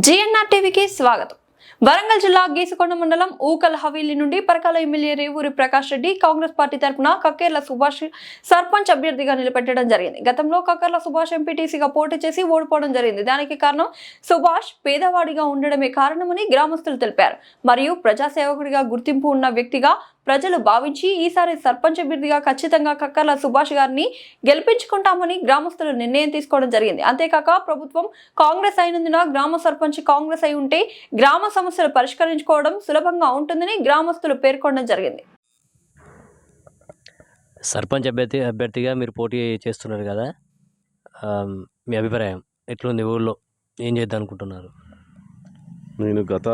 GNR టీవీకి స్వాగతం. వరంగల్ జిల్లా గీసుకొండ మండలం ఊకల్ హవేలీ నుండి పరకాల ఎమ్మెల్యే రేవూరి ప్రకాష్ రెడ్డి కాంగ్రెస్ పార్టీ తరఫున కక్కేర్ల సుభాష్ సర్పంచ్ అభ్యర్థిగా నిలబెట్టడం జరిగింది. గతంలో కక్కేర్ల సుభాష్ ఎంపీటీసీగా పోటీ చేసి ఓడిపోవడం జరిగింది. దానికి కారణం సుభాష్ పేదవాడిగా ఉండడమే కారణమని గ్రామస్తులు తెలిపారు. మరియు ప్రజాసేవకుడిగా గుర్తింపు ఉన్న వ్యక్తిగా ప్రజలు భావించి ఈసారి సర్పంచ్ అభ్యర్థిగా ఖచ్చితంగా కక్కేర్ల సుభాష్ గారిని గెలిపించుకుంటామని గ్రామస్తులు నిర్ణయం తీసుకోవడం జరిగింది. అంతేకాక ప్రభుత్వం కాంగ్రెస్ అయినందున గ్రామ సర్పంచ్ కాంగ్రెస్ అయి ఉంటే గ్రామ సమస్యలు పరిష్కరించుకోవడం సులభంగా ఉంటుందని గ్రామస్తులు పేర్కొనడం జరిగింది. సర్పంచ్ అభ్యర్థిగా మీరు పోటీ చేస్తున్నారు కదా, మీ అభిప్రాయం ఎట్లుంది? ఊళ్ళో ఏం చేద్దాం అనుకుంటున్నారు? నేను గత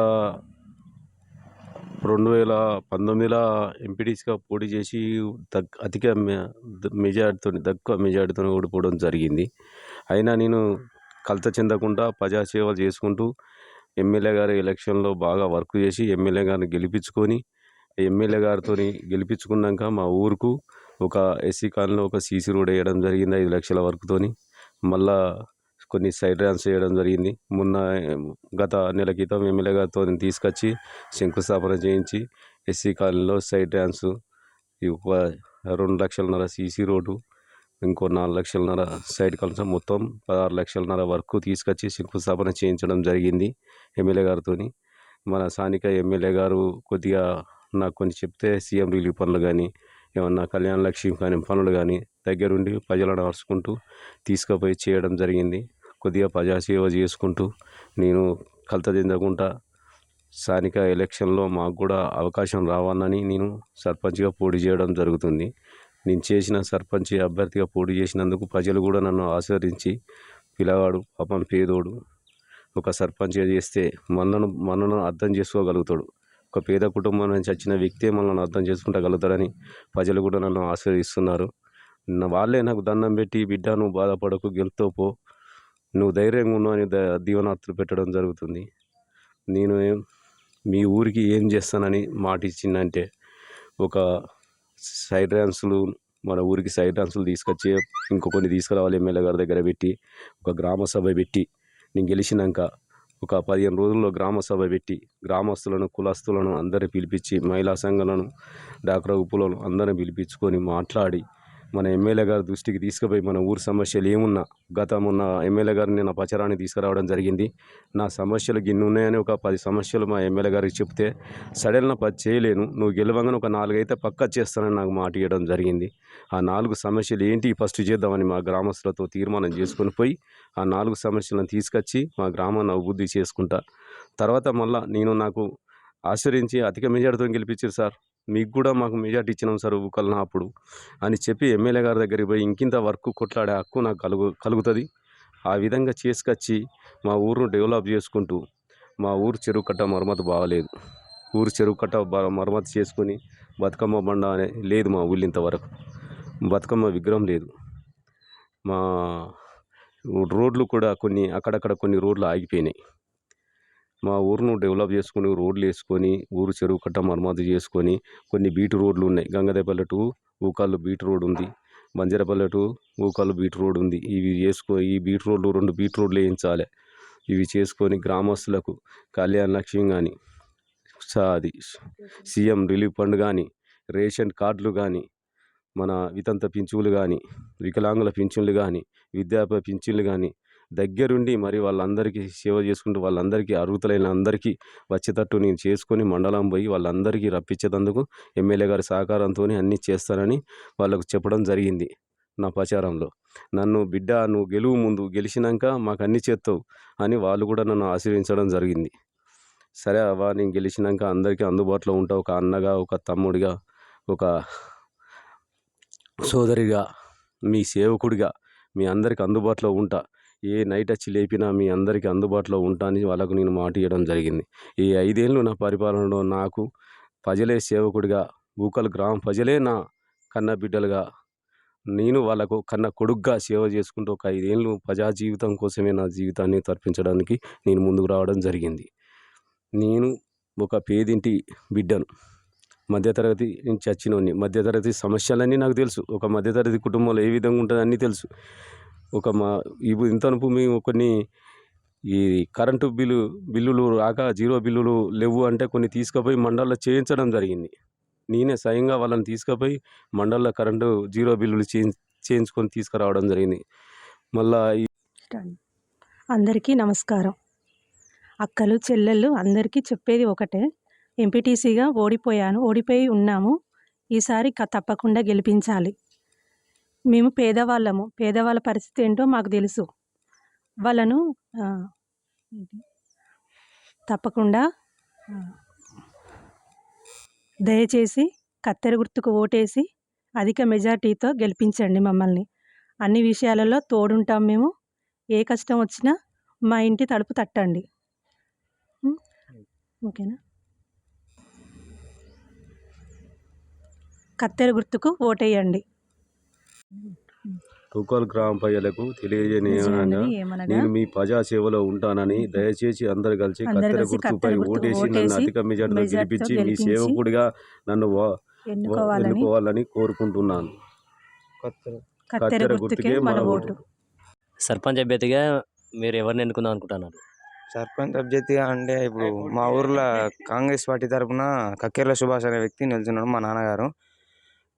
2019లో ఎంపీటీసీగా పోటీ చేసి అధిక తక్కువ మెజార్టీతో ఓడిపోవడం జరిగింది. అయినా నేను కలత చెందకుండా ప్రజాసేవలు చేసుకుంటూ ఎమ్మెల్యే గారి ఎలక్షన్లో బాగా వర్క్ చేసి ఎమ్మెల్యే గారిని గెలిపించుకొని ఎమ్మెల్యే గారితో గెలిపించుకున్నాక మా ఊరుకు ఒక ఎస్సీ కాలనీలో ఒక సీసీ రోడ్ వేయడం జరిగింది 5 లక్షల వరకుతోని. మళ్ళా కొన్ని సైడ్ ర్యాన్స్ చేయడం జరిగింది. గత నెల క్రితం ఎమ్మెల్యే గారితో తీసుకొచ్చి శంకుస్థాపన చేయించి ఎస్సీ కాలనీలో సైడ్ ర్యాన్స్ 2 లక్షలన్నర సీసీ రోడ్డు, ఇంకో 4 లక్షలన్నర సైడ్ కలిసి మొత్తం 16 లక్షలన్నర వరకు తీసుకొచ్చి శంకుస్థాపన చేయించడం జరిగింది ఎమ్మెల్యే గారితో. మన స్థానిక ఎమ్మెల్యే గారు కొద్దిగా నాకు కొన్ని చెప్తే సీఎం రిలీఫ్ పనులు కానీ ఏమన్నా కళ్యాణ లక్ష్మి కానీ పనులు కానీ దగ్గరుండి ప్రజలను అరుచుకుంటూ తీసుకుపోయి చేయడం జరిగింది. కొద్దిగా ప్రజాసేవ చేసుకుంటూ నేను కలత చెందకుండా స్థానిక ఎలక్షన్లో మాకు కూడా అవకాశం రావాలని నేను సర్పంచ్గా పోటీ చేయడం జరుగుతుంది. నేను చేసిన సర్పంచ్ అభ్యర్థిగా పోటీ చేసినందుకు ప్రజలు కూడా నన్ను ఆశీర్వదించి పిల్లవాడు పాపం పేదోడు ఒక సర్పంచ్గా చేస్తే మనను అర్థం చేసుకోగలుగుతాడు, ఒక పేద కుటుంబం నుంచి వచ్చిన వ్యక్తే మనల్ని అర్థం చేసుకుంటగలుగుతాడని ప్రజలు కూడా నన్ను ఆశీర్వదిస్తున్నారు. వాళ్ళే నాకు దండం పెట్టి బిడ్డ నువ్వు బాధపడకు గెలుతో పో, నువ్వు ధైర్యంగా ఉన్నావు అని దీవెనార్తులు పెట్టడం జరుగుతుంది. నేను మీ ఊరికి ఏం చేస్తానని మాట ఇచ్చిందంటే ఒక సైడ్ డ్యాన్సులు మన ఊరికి సైడ్ డ్యాన్సులు తీసుకొచ్చి ఇంకొన్ని తీసుకురావాలి ఎమ్మెల్యే గారి దగ్గర పెట్టి ఒక గ్రామ సభ పెట్టి నేను గెలిచినాక ఒక 15 రోజుల్లో గ్రామ సభ పెట్టి గ్రామస్తులను కులస్తులను అందరిని పిలిపించి మహిళా సంఘాలను డాక్రా గుప్పులను అందరిని పిలిపించుకొని మాట్లాడి మన ఎమ్మెల్యే గారి దృష్టికి తీసుకుపోయి మన ఊరి సమస్యలు ఏమున్నా మొన్న ఎమ్మెల్యే గారిని నా ప్రచారాన్ని తీసుకురావడం జరిగింది. నా సమస్యలు గిన్ని ఉన్నాయని ఒక 10 సమస్యలు మా ఎమ్మెల్యే గారికి చెప్తే సడన్గా 10 చేయలేను, నువ్వు గెలవంగానే ఒక 4 అయితే పక్కా చేస్తానని నాకు మాట ఇవ్వడం జరిగింది. ఆ 4 సమస్యలు ఏంటి ఫస్ట్ చేద్దామని మా గ్రామస్తులతో తీర్మానం చేసుకొని పోయి ఆ 4 సమస్యలను తీసుకొచ్చి మా గ్రామాన్ని అభివృద్ధి చేసుకుంటా. తర్వాత మళ్ళీ నాకు ఆశ్రయించి అధిక మెజార్టీతో గెలిపించారు సార్, మీకు కూడా మాకు మెజార్టీ ఇచ్చినాం సార్ ఊకల్నా అప్పుడు అని చెప్పి ఎమ్మెల్యే గారి దగ్గరికి పోయి ఇంకింత వర్క్ కొట్లాడే హక్కు నాకు కలుగుతుంది. ఆ విధంగా చేసుకొచ్చి మా ఊరును డెవలప్ చేసుకుంటూ మా ఊరు చెరువు కట్ట మరమ్మతు బాగలేదు, ఊరు చెరువు కట్ట మరమ్మతు చేసుకొని బతుకమ్మ బండ అనే లేదు మా ఊళ్ళో, ఇంతవరకు బతుకమ్మ విగ్రహం లేదు. మా రోడ్లు కూడా అక్కడక్కడ కొన్ని రోడ్లు ఆగిపోయినాయి. మా ఊరును డెవలప్ చేసుకుని రోడ్లు వేసుకొని ఊరు చెరువు కట్ట మరమ్మతు చేసుకొని కొన్ని బీటు రోడ్లు ఉన్నాయి. గంగదేపల్లె టు ఊకాళ్ళు బీటు రోడ్ ఉంది, బంజరపల్లె టు ఊకాళ్ళు బీటు రోడ్ ఉంది. ఈ బీటు రోడ్లు 2 బీటు రోడ్లు వేయించాలి. ఇవి చేసుకొని గ్రామస్తులకు కళ్యాణ లక్ష్మి కానీ అది సీఎం రిలీఫ్ ఫండ్ కానీ రేషన్ కార్డులు కానీ మన వితంత పింఛన్లు కానీ వికలాంగుల పింఛన్లు కానీ వృద్ధాప్య పింఛన్లు కానీ దగ్గరుండి మరి వాళ్ళందరికీ సేవ చేసుకుంటూ వాళ్ళందరికీ అర్హులైన అందరికీ వచ్చేటట్టు నేను చేసుకొని మండలం పోయి వాళ్ళందరికీ రప్పించేందుకు ఎమ్మెల్యే గారి సహకారంతో అన్నీ చేస్తానని వాళ్ళకు చెప్పడం జరిగింది. నా ప్రచారంలో నన్ను బిడ్డ నువ్వు ముందు గెలిచినాక మాకు అన్నీ చేస్తావు అని వాళ్ళు కూడా నన్ను ఆశీర్వదించడం జరిగింది. సరే అవ్వ, నేను గెలిచినాక అందరికీ అందుబాటులో ఉంటా, ఒక అన్నగా ఒక తమ్ముడిగా ఒక సోదరిగా మీ సేవకుడిగా మీ అందరికీ అందుబాటులో ఉంటా, ఏ నైట్ వచ్చి లేపినా మీ అందరికీ అందుబాటులో ఉంటా అని వాళ్ళకు నేను మాట ఇవ్వడం జరిగింది. ఈ 5 ఏళ్ళు నా పరిపాలనలో నాకు ప్రజలే సేవకుడిగా ఊకల్ గ్రామ ప్రజలే నా కన్న బిడ్డలుగా నేను వాళ్ళకు కన్న కొడుగ్గా సేవ చేసుకుంటూ ఒక 5 ఏళ్ళు ప్రజా జీవితం కోసమే నా జీవితాన్ని తర్పించడానికి నేను ముందుకు రావడం జరిగింది. నేను ఒక పేదింటి బిడ్డను, మధ్యతరగతి నుంచి వచ్చినోడిని. మధ్యతరగతి సమస్యలన్నీ నాకు తెలుసు, ఒక మధ్యతరగతి కుటుంబంలో ఏ విధంగా ఉంటుందో అన్నీ తెలుసు. ఇంతనుపు మేము కొన్ని ఈ కరెంటు బిల్లులు రాక జీరో బిల్లులు లేవు అంటే కొన్ని తీసుకుపోయి మండల్లో చేయించడం జరిగింది. నేనే స్వయంగా వాళ్ళని తీసుకుపోయి మండల్లో కరెంటు జీరో బిల్లులు చేయించుకొని తీసుకురావడం జరిగింది. మళ్ళా అందరికీ నమస్కారం. అక్కలు చెల్లెళ్ళు అందరికీ చెప్పేది ఒకటే, ఎంపీటీసీగా ఓడిపోయి ఉన్నాము. ఈసారి తప్పకుండా గెలిపించాలి. మేము పేదవాళ్ళ పరిస్థితి ఏంటో మాకు తెలుసు. వాళ్ళను తప్పకుండా దయచేసి కత్తెర గుర్తుకు ఓటేసి అధిక మెజార్టీతో గెలిపించండి మమ్మల్ని. అన్ని విషయాలలో తోడుంటాం మేము. ఏ కష్టం వచ్చినా మా ఇంటి తలుపు తట్టండి. ఓకేనా? కత్తెర గుర్తుకు ఓటేయండి. తూకాల్ గ్రామ ప్రజలకు తెలియజేయనగా నేను మీ ప్రజా సేవలో ఉంటానని దయచేసి అందరు కలిసి కత్తెర గుర్తుపై ఓటేసి నన్ను అధిక మెజార్టీతో గెలిపించి మీ సేవకుడిగా నన్ను ఎన్నుకోవాలని కోరుకుంటున్నాను. కత్తెర గుర్తుకే మన ఓటు. సర్పంచ్ అభ్యర్థిగా మీరు ఎవరిని ఎన్నుకుందాం అనుకుంటున్నారు? సర్పంచ్ అభ్యర్థిగా అంటే ఇప్పుడు మా ఊర్లో కాంగ్రెస్ పార్టీ తరఫున కక్కెర్ల సుభాష్ అనే వ్యక్తి నిల్చున్నాడు. మా నాన్నగారు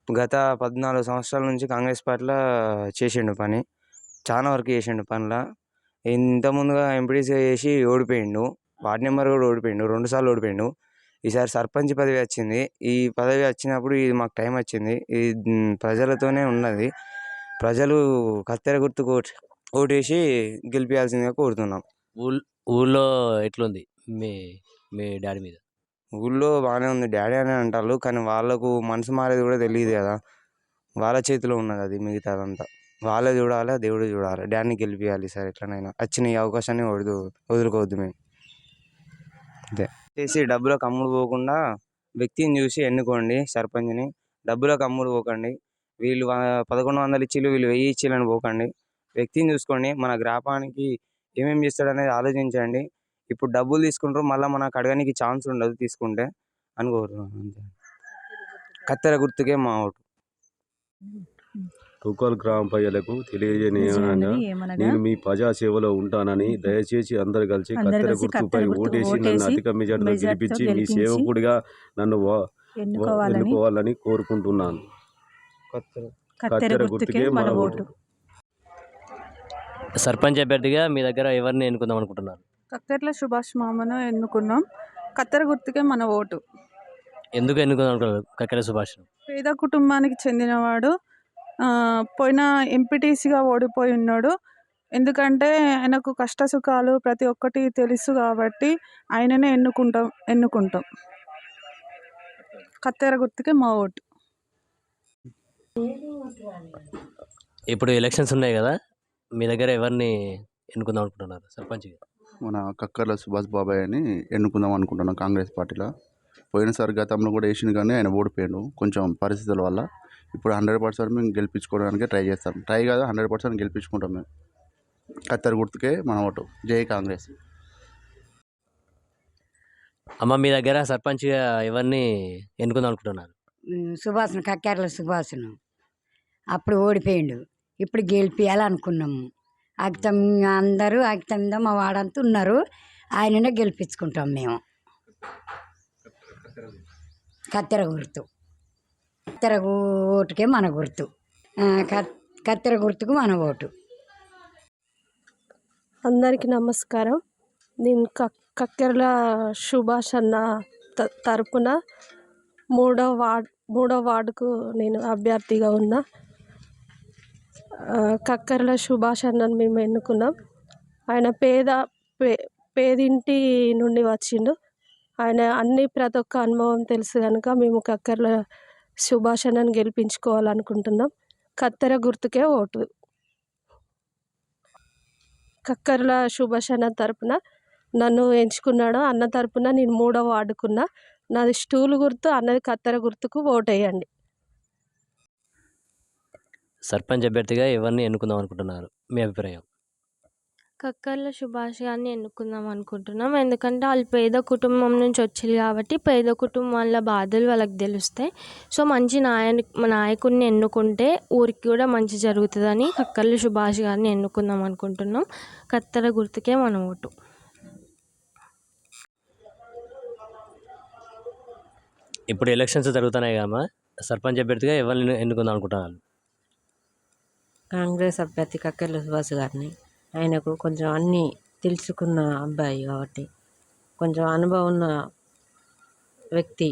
గత 14 సంవత్సరాల నుంచి కాంగ్రెస్ పార్టీలో చేసిండు పని, చాలా వరకు చేసిండు పనిలో. ఇంత ముందుగా ఎంపీటీసీ చేసి ఓడిపోయిండు, వార్డు నెంబర్ కూడా ఓడిపోయిండు, 2 సార్లు ఓడిపోయిండు. ఈసారి సర్పంచ్ పదవి వచ్చింది. ఈ పదవి వచ్చినప్పుడు ఇది మాకు టైం వచ్చింది. ఇది ప్రజలతోనే ఉన్నది. ప్రజలు కత్తెర గుర్తుకు ఓటేసి గెలిపించాల్సిందిగా కోరుతున్నాం. ఊళ్ళో ఎట్లుంది మీ మీ డాడీ మీద? ఊళ్ళో బాగానే ఉంది, డాడీ అని అంటారు. కానీ వాళ్ళకు మనసు మారేది కూడా తెలియదు కదా, వాళ్ళ చేతిలో ఉన్నది అది. మిగతాదంతా వాళ్ళే చూడాలి, దేవుడు చూడాలి. డాడీని గెలిపించాలి సార్. ఎట్లనైనా వచ్చిన ఈ అవకాశాన్ని వదులుకోవద్దు మేము. అంతే చేసి డబ్బులకు అమ్ముడు పోకుండా వ్యక్తిని చూసి ఎన్నుకోండి సర్పంచ్ని. డబ్బులకు అమ్ముడు పోకండి. వీళ్ళు 1100 ఇచ్చిళ్ళు, వీళ్ళు 1000 ఇచ్చిళ్ళని పోకండి. వ్యక్తిని చూసుకోండి. మన గ్రామానికి ఏమేమి చేస్తాడు అనేది ఆలోచించండి. ఇప్పుడు డబ్బులు తీసుకుంటారు, మళ్ళీ మనకు అడగడానికి ఛాన్స్ ఉండదు తీసుకుంటే అని కోరుతున్నాను. కత్తెర గుర్తుకే మా ఓటు. తూకాల్ గ్రామ ప్రజలకు తెలియజేయనగా నేను మీ ప్రజా సేవలో ఉంటానని దయచేసి అందరు కలిసి కత్తెర గుర్తుపై ఓటేసి నన్ను అధిక మెజార్టీతో గెలిపించి మీ సేవకుడిగా నన్ను ఎన్నుకోవాలని కోరుకుంటున్నాను. కత్తెర గుర్తుకే మన ఓటు. సర్పంచ్ అభ్యర్థిగా మీ దగ్గర ఎవరిని ఎన్నుకుందాం అనుకుంటున్నారు? కక్కెర్ల సుభాష్ మామను ఎన్నుకున్నాం. కత్తెర గుర్తుకే మన ఓటు. ఎందుకు ఎన్నుకుందాం అనుకున్నారు కక్కెర్ల సుభాష్? పేద కుటుంబానికి చెందినవాడు, పోయిన ఎంపీటీసీగా ఓడిపోయి ఉన్నాడు. ఎందుకంటే ఆయనకు కష్ట సుఖాలు ప్రతి ఒక్కటి తెలుసు కాబట్టి ఆయననే ఎన్నుకుంటాం. కత్తెర గుర్తుకే మా ఓటు. ఇప్పుడు ఎలక్షన్స్ ఉన్నాయి కదా, మీ దగ్గర ఎవరిని ఎన్నుకుందాం అనుకుంటున్నారు సర్పంచ్గా? మన కక్కర్ల సుభాష్ బాబాయ్ అని ఎన్నుకుందాం అనుకుంటున్నాం కాంగ్రెస్ పార్టీలో. పోయినసారి గతంలో కూడా వేసిండు కానీ ఆయన ఓడిపోయాడు కొంచెం పరిస్థితుల వల్ల. ఇప్పుడు 100% మేము గెలిపించుకోవడానికి ట్రై చేస్తాం. ట్రై కాదు, 100% గెలిపించుకుంటాం మేము. కత్తెర గుర్తుకే మన ఓటు. జై కాంగ్రెస్. అమ్మ, మీ దగ్గర సర్పంచ్గా ఎవరిని ఎన్నుకుందాం అనుకుంటున్నారు? సుభాష్ను, కక్కెర్ల సుభాష్ను. అప్పుడు ఓడిపోయిండు, ఇప్పుడు గెలిపించాలనుకున్నాము. అందరూ మీద మా వాడంతా ఉన్నారు, ఆయననే గెలిపించుకుంటాం మేము. కత్తెర గుర్తు. కత్తెర ఓటుకే మన గుర్తు. కత్తెర గుర్తుకు మన ఓటు. అందరికీ నమస్కారం. నేను కక్కెర్ల సుభాష్ అన్న తరపున 3వ వార్డుకు నేను అభ్యర్థిగా ఉన్నా. కక్కెర్ల సుభాష్ అన్నను మేము ఎన్నుకున్నాం. ఆయన పేదింటి నుండి వచ్చిండు. ఆయన ప్రతి ఒక్క అనుభవం తెలుసు కనుక మేము కక్కెర్ల సుభాష్ అన్నను గెలిపించుకోవాలనుకుంటున్నాం. కత్తెర గుర్తుకే ఓటు. కక్కెర్ల సుభాష్ అన్న తరపున నన్ను ఎంచుకున్నాడు. అన్న తరపున నేను 3వ వార్డుకున్నా. నాది స్టూలు గుర్తు, అన్నది కత్తెర గుర్తుకు ఓటేయండి. సర్పంచ్ అభ్యర్థిగా ఎవరిని ఎన్నుకుందాం అనుకుంటున్నారు? మీ అభిప్రాయం? కక్కెర్ల సుభాష్ గారిని ఎన్నుకుందాం అనుకుంటున్నాం. ఎందుకంటే వాళ్ళు పేద కుటుంబం నుంచి వచ్చారు కాబట్టి పేద కుటుంబాల బాధలు వాళ్ళకి తెలుస్తాయి. సో మంచి నాయకుడిని ఎన్నుకుంటే ఊరికి కూడా మంచి జరుగుతుందని కక్కెర్ల సుభాష్ గారిని ఎన్నుకుందాం అనుకుంటున్నాం. కత్తెర గుర్తుకే మన ఓటు. ఇప్పుడు ఎలక్షన్స్ జరుగుతున్నాయి కమ్మా, సర్పంచ్ అభ్యర్థిగా ఎవరిని ఎన్నుకుందాం అనుకుంటున్నారు? కాంగ్రెస్ అభ్యర్థి కక్కెర్ల సుభాష్ గారిని. ఆయనకు కొంచెం అన్నీ తెలుసుకున్న అబ్బాయి కాబట్టి, కొంచెం అనుభవం ఉన్న వ్యక్తి,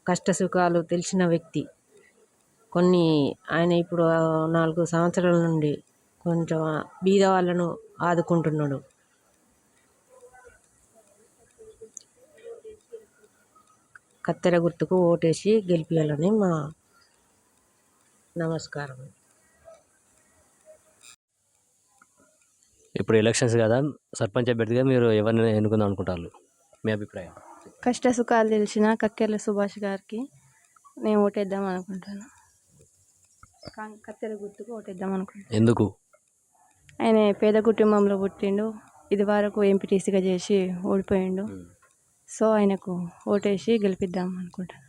కష్ట సుఖాలు తెలిసిన వ్యక్తి. ఆయన ఇప్పుడు 4 సంవత్సరాల నుండి కొంచెం బీద వాళ్ళను ఆదుకుంటున్నాడు. కత్తెర గుర్తుకు ఓటేసి గెలిపించాలని మా నమస్కారం. ఇప్పుడు ఎలక్షన్స్ కదా, సర్పంచ్ అభ్యర్థిగా మీరు ఎవరిని ఎన్నుకుందాం అనుకుంటారు? మీ అభిప్రాయం? కష్ట సుఖాలు తెలిసిన కక్కెర్ల సుభాష్ గారికి నేను ఓటేద్దాం అనుకుంటున్నాను. కత్తెర గుర్తుకు ఓటేద్దాం అనుకుంటున్నాను. ఎందుకు? ఆయన పేద కుటుంబంలో పుట్టిండు, ఇది వరకు ఎంపీటీసీగా చేసి ఓడిపోయిండు. సో ఆయనకు ఓటేసి గెలిపిద్దాం అనుకుంటాను.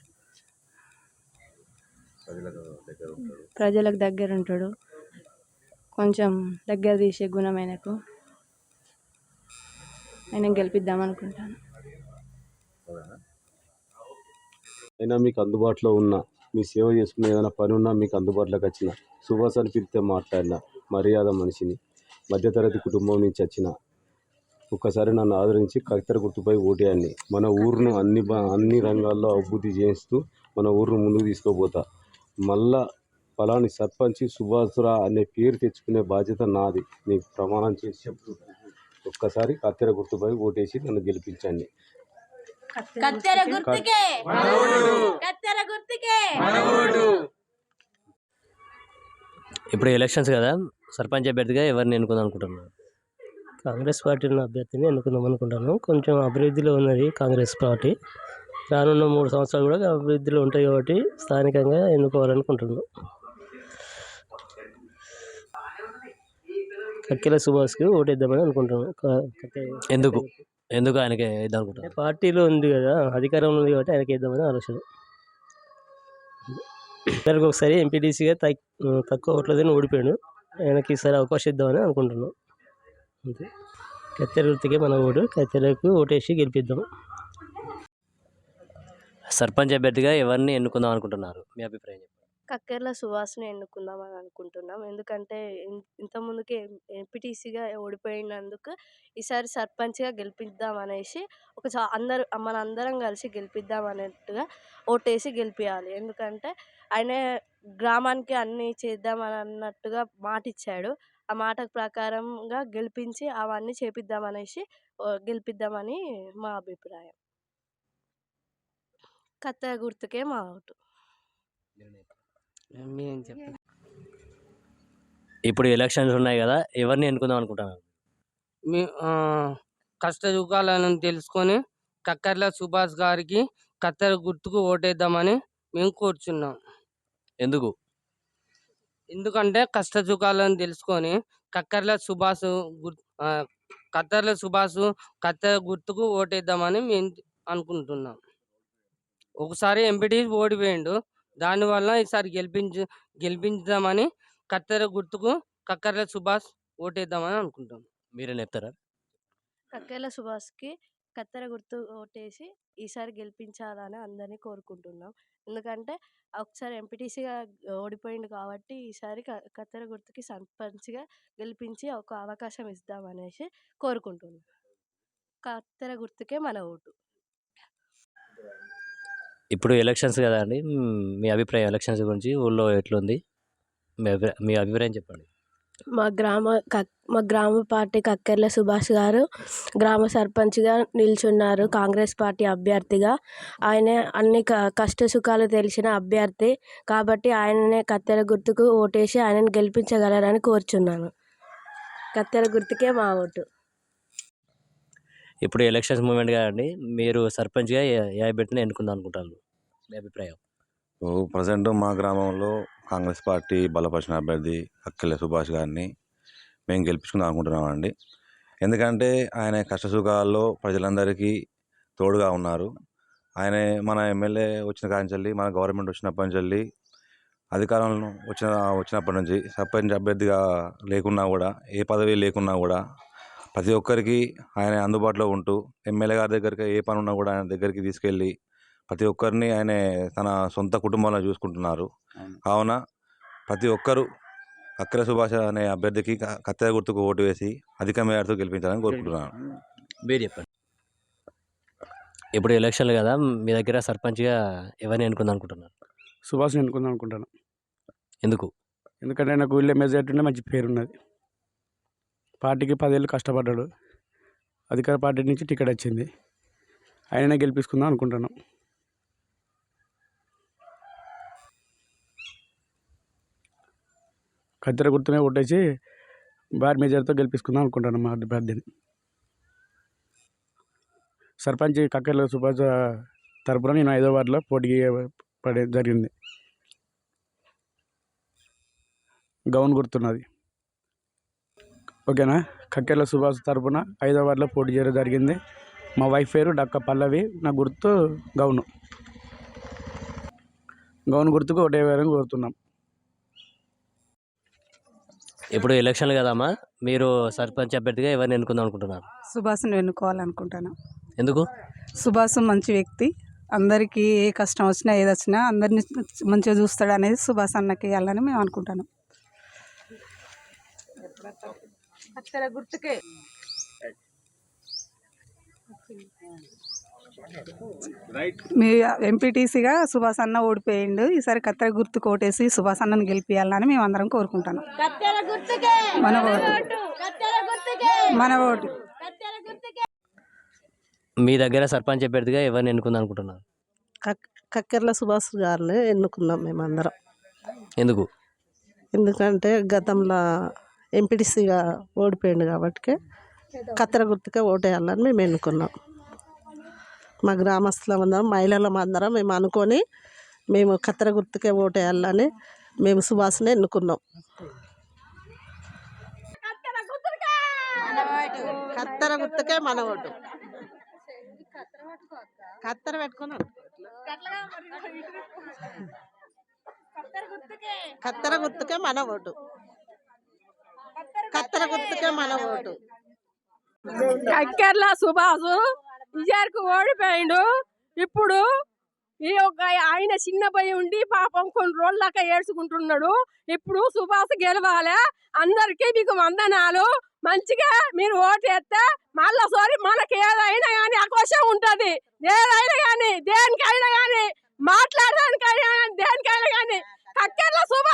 ప్రజలకు దగ్గర ఉంటాడు, కొంచెం దగ్గర తీసే గుణం ఆయనకు. ఆయన గెలిపిద్దాం అనుకుంటాను. అయినా మీకు అందుబాటులో ఉన్న, మీ సేవ చేసుకున్న ఏదైనా పని ఉన్నా మీకు అందుబాటులోకి వచ్చిన, సుభాష్ అని పిలిస్తే మాట్లాడిన మర్యాద మనిషిని, మధ్యతరగతి కుటుంబం నుంచి వచ్చిన, ఒక్కసారి నన్ను ఆదరించి కత్తెర గుర్తుపై ఓటేయండి. మన ఊరును అన్ని రంగాల్లో అభివృద్ధి చేస్తూ మన ఊరును ముందుకు తీసుకోపోతా. మళ్ళా ఫలాని సర్పంచ్ సుభాష్రా అనే పేరు తెచ్చుకునే బాధ్యత నాది, మీకు ప్రమాణం చేసి చెప్తున్నాను. ఒక్కసారి కత్తెర గుర్తుపై ఓటేసి నన్ను గెలిపించండి. ఇప్పుడు ఎలక్షన్స్ కదా, సర్పంచ్ అభ్యర్థిగా ఎవరిని ఎన్నుకుందాం అనుకుంటున్నారు? కాంగ్రెస్ పార్టీని అభ్యర్థిని ఎన్నుకుందాం అనుకుంటాను. కొంచెం అభివృద్ధిలో ఉన్నది కాంగ్రెస్ పార్టీ. రానున్న 3 సంవత్సరాలు కూడా అభివృద్ధిలో ఉంటాయి కాబట్టి స్థానికంగా ఎన్నుకోవాలనుకుంటున్నాను. కక్కెల సుభాష్కి ఓటేద్దామని అనుకుంటున్నాను. ఎందుకు ఆయనకి వేద్దాం అనుకుంటున్నారు? పార్టీలో ఉంది కదా, అధికారంలో ఉంది కాబట్టి ఆయనకి వేద్దామని ఆలోచన. ఇద్దరికి ఒకసారి ఎంపీటీసీగా తక్కువ ఓట్లదని ఓడిపోయాడు. ఆయనకి ఈసారి అవకాశం ఇద్దామని అనుకుంటున్నాను. అంతే. కత్తెర వృత్తికే మన ఓటు, కత్తెరకు ఓటేసి గెలిపిద్దాం. సర్పంచ్ అభ్యర్థిగా ఎవరిని ఎన్నుకుందాం అనుకుంటున్నారు? మీ అభిప్రాయం చెప్పండి. కక్కెర్ల సుభాష్ని ఎన్నుకుందామని అనుకుంటున్నాం. ఎందుకంటే ఇంతకుముందుకే ఎంపీటీసీగా ఓడిపోయినందుకు ఈసారి సర్పంచ్గా గెలిపిద్దాం అనేసి మనందరం కలిసి గెలిపిద్దాం అన్నట్టుగా ఓటేసి గెలిపించాలి. ఎందుకంటే ఆయన గ్రామానికి అన్నీ చేద్దామని అన్నట్టుగా మాట ఇచ్చాడు. ఆ మాట ప్రకారంగా గెలిపించి అవన్నీ చేపిద్దామనేసి గెలిపిద్దామని మా అభిప్రాయం. కత్తెర గుర్తుకే మా ఓటు. ఇప్పుడు ఎలక్షన్స్ ఉన్నాయి కదా, ఎవరిని ఎన్నుకుందాం అనుకుంటున్నారు? కష్ట సుఖాలను తెలుసుకొని కక్కెర్ల సుభాష్ గారికి కత్తెర గుర్తుకు ఓటేద్దామని మేము కోరుచున్నాం. ఎందుకు? ఎందుకంటే కష్ట సుఖాలను తెలుసుకొని కత్తెర సుభాష్ కత్తెర గుర్తుకు ఓటేద్దామని మేము అనుకుంటున్నాం. ఒకసారి ఎంపీటీసీ ఓడిపోయిండు, దానివల్ల ఈసారి గెలిపించుదామని కత్తెర గుర్తుకు కక్కెర్ల సుభాష్ ఓటేద్దామని అనుకుంటాం. మీరేం చెప్తారా? కక్కెర్ల సుభాష్కి కత్తెర గుర్తు ఓటేసి ఈసారి గెలిపించాలని అందరినీ కోరుకుంటున్నాం. ఎందుకంటే ఒకసారి ఎంపీటీసీగా ఓడిపోయిండు కాబట్టి ఈసారి కత్తెర గుర్తుకి సర్పంచ్గా గెలిపించి ఒక అవకాశం ఇద్దామనేసి కోరుకుంటున్నాం. కత్తెర గుర్తుకే మన ఓటు. ఇప్పుడు ఎలక్షన్స్ కదా అండి, మీ అభిప్రాయం ఎలక్షన్స్ గురించి ఊళ్ళో ఎట్లుంది? మీ అభిప్రాయం చెప్పండి. మా గ్రామ పార్టీ కక్కెర్ల సుభాష్ గారు గ్రామ సర్పంచ్గా నిల్చున్నారు, కాంగ్రెస్ పార్టీ అభ్యర్థిగా. ఆయనే అన్ని కష్ట సుఖాలు తెలిసిన అభ్యర్థి కాబట్టి ఆయననే కత్తెర గుర్తుకు ఓటేసి ఆయనను గెలిపించగలరని కోరుచున్నాను. కత్తెర గుర్తుకే మా ఓటు. ఇప్పుడు ఎలక్షన్స్ మూమెంట్ కదండి, మీరు సర్పంచ్గా ఏ అభ్యర్థిని ఎన్నుకుందాం అనుకుంటారు? మీ అభిప్రాయం? ప్రజెంట్ మా గ్రామంలో కాంగ్రెస్ పార్టీ బలపరిచిన అభ్యర్థి కక్కెర్ల సుభాష్ గారిని మేము గెలిపించుకుందాం అనుకుంటున్నామండి. ఎందుకంటే ఆయన కష్ట సుఖాల్లో ప్రజలందరికీ తోడుగా ఉన్నారు. ఆయన మన ఎమ్మెల్యే వచ్చిన కాంచెల్లి, మన గవర్నమెంట్ వచ్చినప్పటి నుంచి, అధికారంలో వచ్చినప్పటి నుంచి సర్పంచ్ అభ్యర్థిగా లేకున్నా కూడా, ఏ పదవి లేకున్నా కూడా ప్రతి ఒక్కరికి ఆయన అందుబాటులో ఉంటూ, ఎమ్మెల్యే గారి దగ్గరికి ఏ పని ఉన్నా కూడా ఆయన దగ్గరికి తీసుకెళ్ళి ప్రతి ఒక్కరిని ఆయన తన సొంత కుటుంబంలో చూసుకుంటున్నారు. కావున ప్రతి ఒక్కరూ కక్కెల సుభాష్ అనే అభ్యర్థికి కత్తెర గుర్తుకు ఓటు వేసి అధిక మేరతో గెలిపించాలని కోరుకుంటున్నాను. మీరు చెప్పండి. ఇప్పుడు ఎలక్షన్లు కదా, మీ దగ్గర సర్పంచ్గా ఎవరిని ఎన్నుకుందాం అనుకుంటున్నారు? సుభాష్ని ఎన్నుకుందాం అనుకుంటాను. ఎందుకు? ఎందుకంటే నాకు ఊళ్ళో మెజార్టీ ఉండే మంచి పేరున్నది. పార్టీకి 10 ఏళ్ళు కష్టపడ్డాడు. అధికార పార్టీ నుంచి టికెట్ వచ్చింది. ఆయననే గెలిపించుకుందాం అనుకుంటున్నాం. కత్తెర గుర్తునే ఓటేసి భారీ మెజార్టీతో గెలిపించుకుందాం అనుకుంటున్నాం మా అభ్యర్థిని. సర్పంచ్ కక్కెల సుభాష్ తరపున నేను 5వ వార్డులో పోటీ పడే జరిగింది. గౌన్ గుర్తున్నది. ఓకేనా? కక్కెల సుభాష్ తరపున 5వ వార్డులో పోటీ చేయడం జరిగింది. మా వైఫ్ పేరు డక్క పల్లవి. నా గుర్తు గౌను. గౌన్ గుర్తుకు ఓటు వేయాలని కోరుతున్నాం. ఇప్పుడు ఎలక్షన్లు కదమ్మా, మీరు సర్పంచ్ అభ్యర్థిగా ఎవరిని ఎన్నుకుందాం అనుకుంటున్నారు? సుభాష్ని ఎన్నుకోవాలనుకుంటాను. ఎందుకు? సుభాష్ మంచి వ్యక్తి. అందరికీ ఏ కష్టం వచ్చినా ఏది వచ్చినా అందరినీ మంచిగా చూస్తాడు అనేది సుభాష్ అన్నకి వేయాలని మేము అనుకుంటాను. మీ ఎంపీటీసీగా సుభాష్ అన్న ఓడిపోయిండు. ఈసారి కత్తెర గుర్తుకు ఓటేసి సుభాష్ అన్నని గెలిపియాలని మేము అందరం కోరుకుంటాను. మన ఓటు. మీ దగ్గర సర్పంచ్ అభ్యర్థిగా ఎవరిని ఎన్నుకుందాం అనుకుంటున్నారు? కక్కెర్ల సుభాష్ గారిని ఎన్నుకున్నాం మేమందరం. ఎందుకు? ఎందుకంటే గతంలో ఎంపీటీసీగా ఓడిపోయిండు కాబట్టి కత్తెర గుర్తుకే ఓటేయాలని మేము ఎన్నుకున్నాం. మా గ్రామస్తులం అందరం, మహిళలం అందరం మేము అనుకొని మేము కత్తెర గుర్తుకే ఓటేయాలని మేము సుభాష్ని ఎన్నుకున్నాం. కత్తెర గుర్తుకే మన ఓటు. కత్తెర పెట్టుకున్నాం. కత్తెర గుర్తుకే మన ఓటు. కత్తెర గుర్తుకే మన ఓటు. కక్కెర్ల సుభాష్ ఇజార్కు ఓడిపోయిండు. ఇప్పుడు ఈ ఒక ఆయన చిన్న పోయి ఉండి పాపం కొన్ని రోజుల దాకా ఏడ్చుకుంటున్నాడు. ఇప్పుడు సుభాష్ గెలవాలి. అందరికీ మీకు వందనాలు. మంచిగా మీరు ఓటు వేస్తే మళ్ళా సారి మనకి ఏదైనా కానీ అవకాశం ఉంటుంది. ఏదైనా కానీ దేనికైనా కానీ మాట్లాడడానికైనా దేనికైనా కానీ కక్కెర్ల సుభాష్